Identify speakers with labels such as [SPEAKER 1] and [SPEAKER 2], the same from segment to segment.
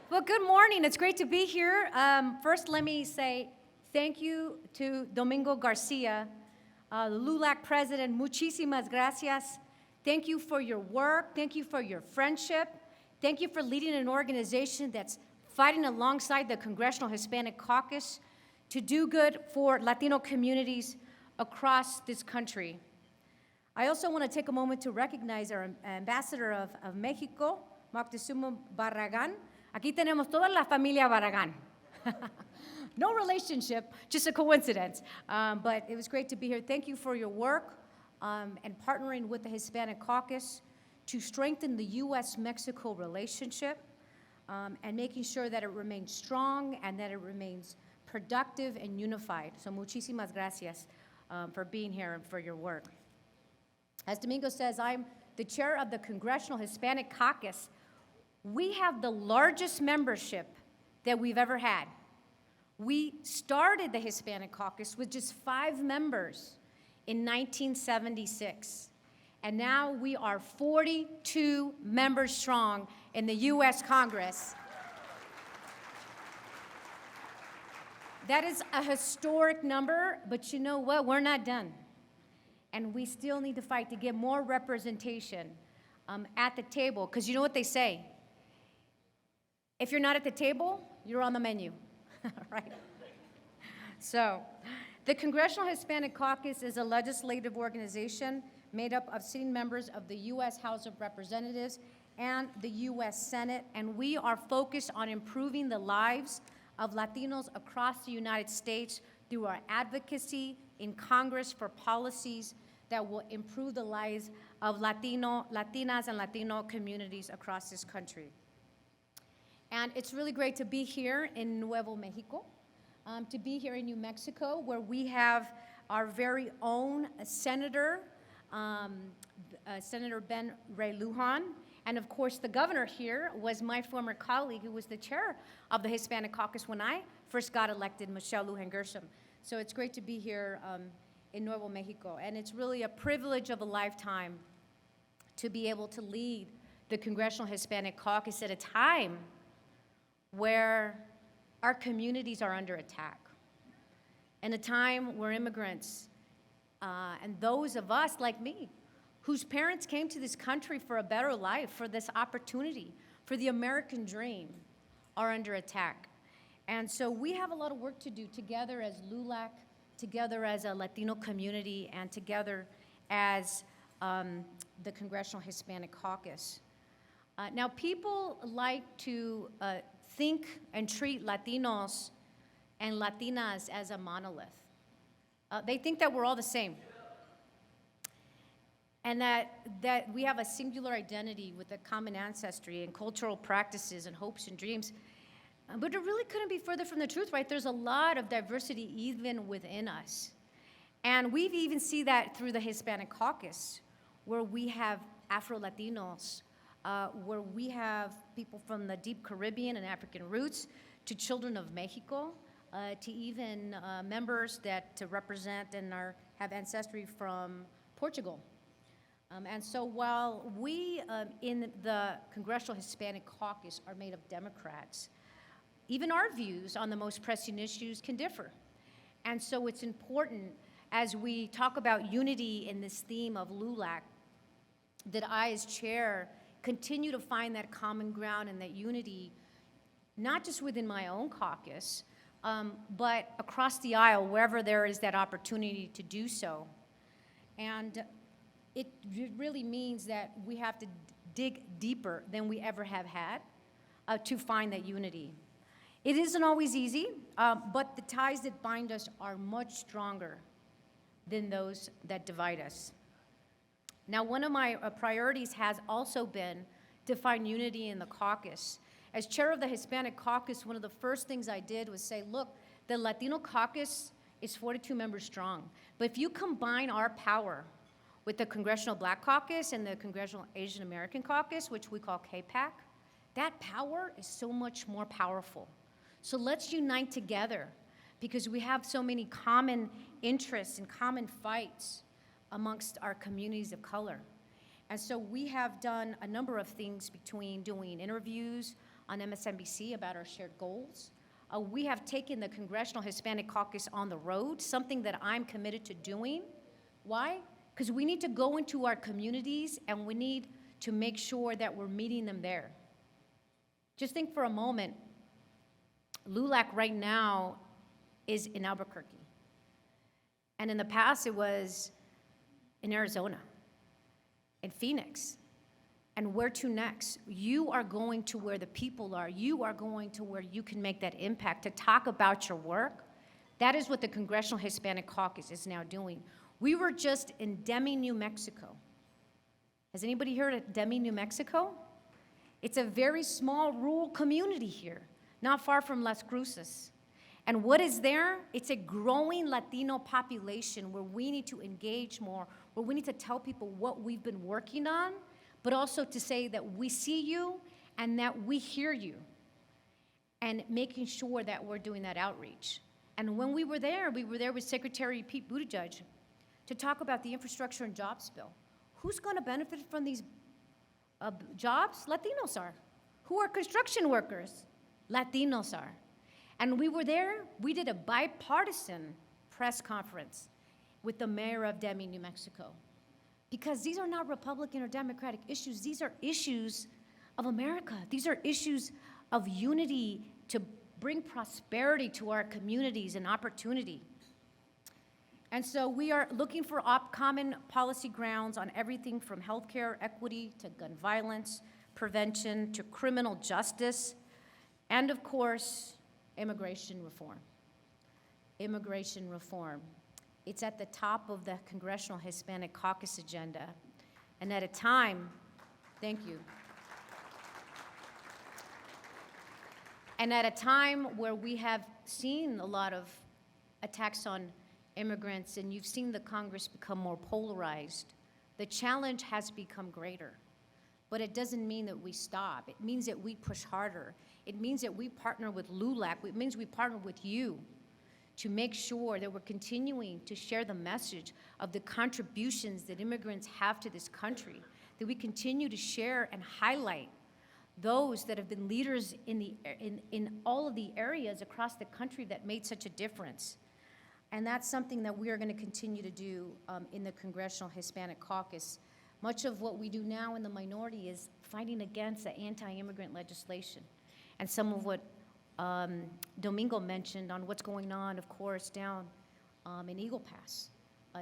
[SPEAKER 1] Well, good morning. It's great to be here. First, let me say thank you to Domingo Garcia, the LULAC president. Muchísimas gracias. Thank you for your work. Thank you for your friendship. Thank you for leading an organization that's fighting alongside the Congressional Hispanic Caucus to do good for Latino communities across this country. I also want to take a moment to recognize our ambassador of Mexico, Nanette Barragan. Aquí tenemos toda la familia Barragan. No relationship, just a coincidence. But it was great to be here. Thank you for your work and partnering with the Hispanic Caucus to strengthen the U.S.-Mexico relationship and making sure that it remains strong and that it remains productive and unified. So muchísimas gracias for being here and for your work. As Domingo says, I'm the chair of the Congressional Hispanic Caucus. We have the largest membership that we've ever had. We started the Hispanic Caucus with just 5 members in 1976. And now we are 42 members strong in the U.S. Congress. That is a historic number, but you know what? We're not done. And we still need to fight to get more representation at the table, because you know what they say? If you're not at the table, you're on the menu, right? So, the Congressional Hispanic Caucus is a legislative organization made up of sitting members of the U.S. House of Representatives and the U.S. Senate, and we are focused on improving the lives of Latinos across the United States through our advocacy in Congress for policies that will improve the lives of Latinas and Latino communities across this country. And it's really great to be here in Nuevo Mexico, to be here in New Mexico, where we have our very own senator, Senator Ben Ray Lujan. And of course, the governor here was my former colleague who was the chair of the Hispanic Caucus when I first got elected, Michelle Lujan Gershom. So it's great to be here in Nuevo Mexico. And it's really a privilege of a lifetime to be able to lead the Congressional Hispanic Caucus at a time where our communities are under attack, and a time where immigrants and those of us like me, whose parents came to this country for a better life, for this opportunity, for the American dream, are under attack. And so we have a lot of work to do together as LULAC, together as a Latino community, and together as the Congressional Hispanic Caucus. Now, people like to think and treat Latinos and Latinas as a monolith. They think that we're all the same, and that we have a singular identity with a common ancestry and cultural practices and hopes and dreams. But it really couldn't be further from the truth, right? There's a lot of diversity even within us. And we even see that through the Hispanic Caucus, where we have Afro-Latinos, where we have people from the deep Caribbean and African roots, to children of Mexico, to even members that represent and have ancestry from Portugal. And so while we in the Congressional Hispanic Caucus are made of Democrats, even our views on the most pressing issues can differ. And so it's important, as we talk about unity in this theme of LULAC, that I, as chair, continue to find that common ground and that unity, not just within my own caucus, but across the aisle, wherever there is that opportunity to do so. And it really means that we have to dig deeper than we ever have had to find that unity. It isn't always easy, but the ties that bind us are much stronger than those that divide us. Now, one of my priorities has also been to find unity in the caucus. As chair of the Hispanic Caucus, one of the first things I did was say, look, the Latino caucus is 42 members strong, but if you combine our power with the Congressional Black Caucus and the Congressional Asian American Caucus, which we call KPAC, that power is so much more powerful. So let's unite together, because we have so many common interests and common fights amongst our communities of color. And so we have done a number of things, between doing interviews on MSNBC about our shared goals. We have taken the Congressional Hispanic Caucus on the road, something that I'm committed to doing. Why? Because we need to go into our communities and we need to make sure that we're meeting them there. Just think for a moment, LULAC right now is in Albuquerque. And in the past, it was in Arizona, in Phoenix. And where to next? You are going to where the people are. You are going to where you can make that impact, to talk about your work. That is what the Congressional Hispanic Caucus is now doing. We were just in Deming, New Mexico. Has anybody heard of Deming, New Mexico? It's a very small rural community here, not far from Las Cruces. And what is there? It's a growing Latino population where we need to engage more, where we need to tell people what we've been working on, but also to say that we see you and that we hear you, and making sure that we're doing that outreach. And when we were there with Secretary Pete Buttigieg to talk about the infrastructure and jobs bill. Who's going to benefit from these jobs? Latinos are. Who are construction workers? Latinos are. And we were there, we did a bipartisan press conference with the mayor of Deming, New Mexico. Because these are not Republican or Democratic issues, these are issues of America. These are issues of unity to bring prosperity to our communities and opportunity. And so we are looking for common policy grounds on everything from healthcare equity to gun violence prevention to criminal justice, and of course, immigration reform. Immigration reform. It's at the top of the Congressional Hispanic Caucus agenda. And at a time, thank you. And at a time where we have seen a lot of attacks on immigrants, and you've seen the Congress become more polarized, the challenge has become greater. But it doesn't mean that we stop. It means that we push harder. It means that we partner with LULAC. It means we partner with you to make sure that we're continuing to share the message of the contributions that immigrants have to this country, that we continue to share and highlight those that have been leaders in all of the areas across the country that made such a difference. And that's something that we are going to continue to do in the Congressional Hispanic Caucus. Much of what we do now in the minority is fighting against the anti-immigrant legislation. And some of what Domingo mentioned on what's going on, of course, down in Eagle Pass,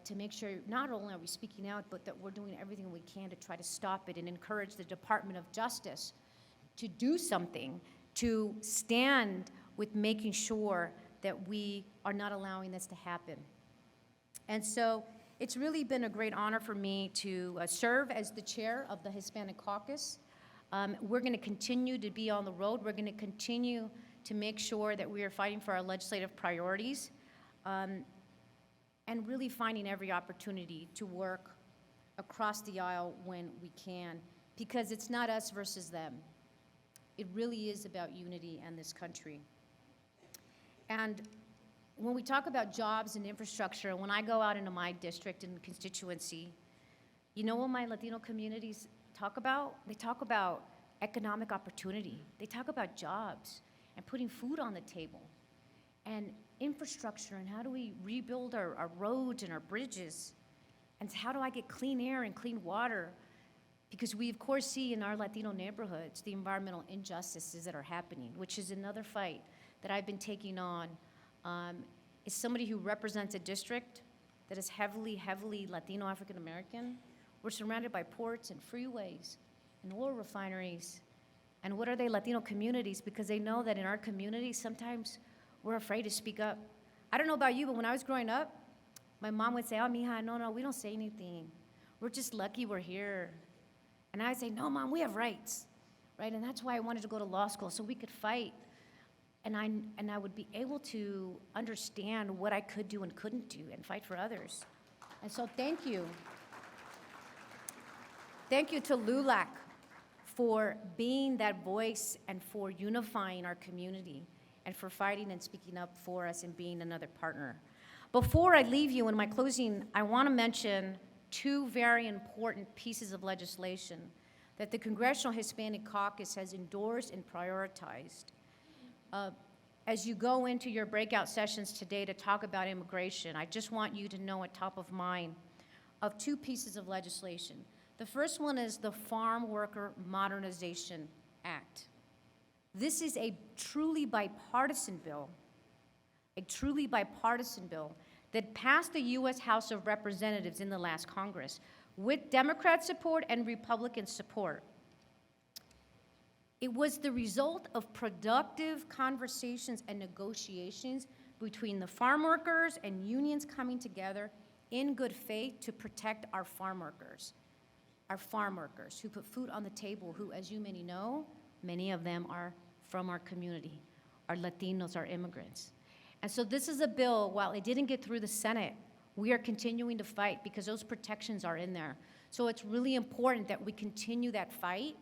[SPEAKER 1] to make sure not only are we speaking out, but that we're doing everything we can to try to stop it and encourage the Department of Justice to do something, to stand with making sure that we are not allowing this to happen. And so it's really been a great honor for me to serve as the chair of the Hispanic Caucus. We're going to continue to be on the road. We're going to continue to make sure that we are fighting for our legislative priorities, and really finding every opportunity to work across the aisle when we can, because it's not us versus them. It really is about unity and this country. And when we talk about jobs and infrastructure, when I go out into my district and constituency, you know what my Latino communities talk about? They talk about economic opportunity. They talk about jobs and putting food on the table, and infrastructure, and how do we rebuild our roads and our bridges, and how do I get clean air and clean water? Because we, of course, see in our Latino neighborhoods the environmental injustices that are happening, which is another fight that I've been taking on. As somebody who represents a district that is heavily Latino African American, we're surrounded by ports and freeways and oil refineries. And what are they? Latino communities, because they know that in our community, sometimes we're afraid to speak up. I don't know about you, but when I was growing up, my mom would say, oh, mija, no, we don't say anything. We're just lucky we're here. And I'd say, no, Mom, we have rights, right? And that's why I wanted to go to law school, so we could fight. And I would be able to understand what I could do and couldn't do and fight for others. And so thank you. Thank you to LULAC for being that voice and for unifying our community and for fighting and speaking up for us and being another partner. Before I leave you in my closing, I want to mention two very important pieces of legislation that the Congressional Hispanic Caucus has endorsed and prioritized. As you go into your breakout sessions today to talk about immigration, I just want you to know at top of mind of two pieces of legislation. The first one is the Farm Worker Modernization Act. This is a truly bipartisan bill, that passed the U.S. House of Representatives in the last Congress with Democrat support and Republican support. It was the result of productive conversations and negotiations between the farm workers and unions coming together in good faith to protect our farm workers who put food on the table, who, as you many know, many of them are from our community, our Latinos, our immigrants. And so this is a bill, while it didn't get through the Senate, we are continuing to fight because those protections are in there. So it's really important that we continue that fight,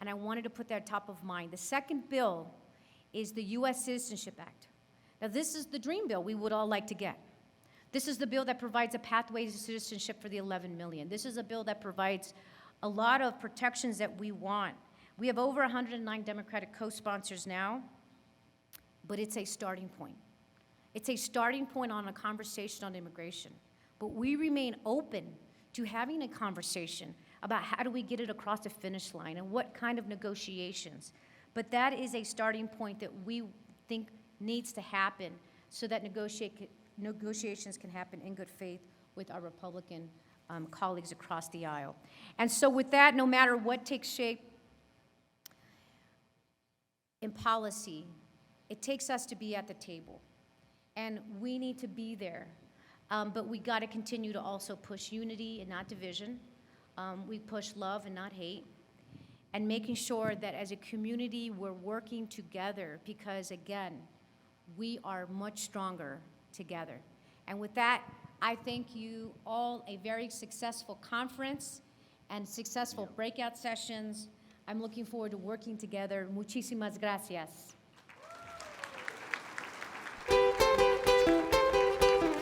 [SPEAKER 1] and I wanted to put that top of mind. The second bill is the U.S. Citizenship Act. Now, this is the dream bill we would all like to get. This is the bill that provides a pathway to citizenship for the 11 million. This is a bill that provides a lot of protections that we want. We have over 109 Democratic co-sponsors now, but it's a starting point. It's a starting point on a conversation on immigration. But we remain open to having a conversation about how do we get it across the finish line and what kind of negotiations. But that is a starting point that we think needs to happen so that negotiations can happen in good faith with our Republican colleagues across the aisle. And so with that, no matter what takes shape in policy, it takes us to be at the table. And we need to be there. But we got to continue to also push unity and not division. We push love and not hate. And making sure that as a community, we're working together because, again, we are much stronger together. And with that, I thank you all a very successful conference and successful breakout sessions. I'm looking forward to working together. Muchísimas gracias.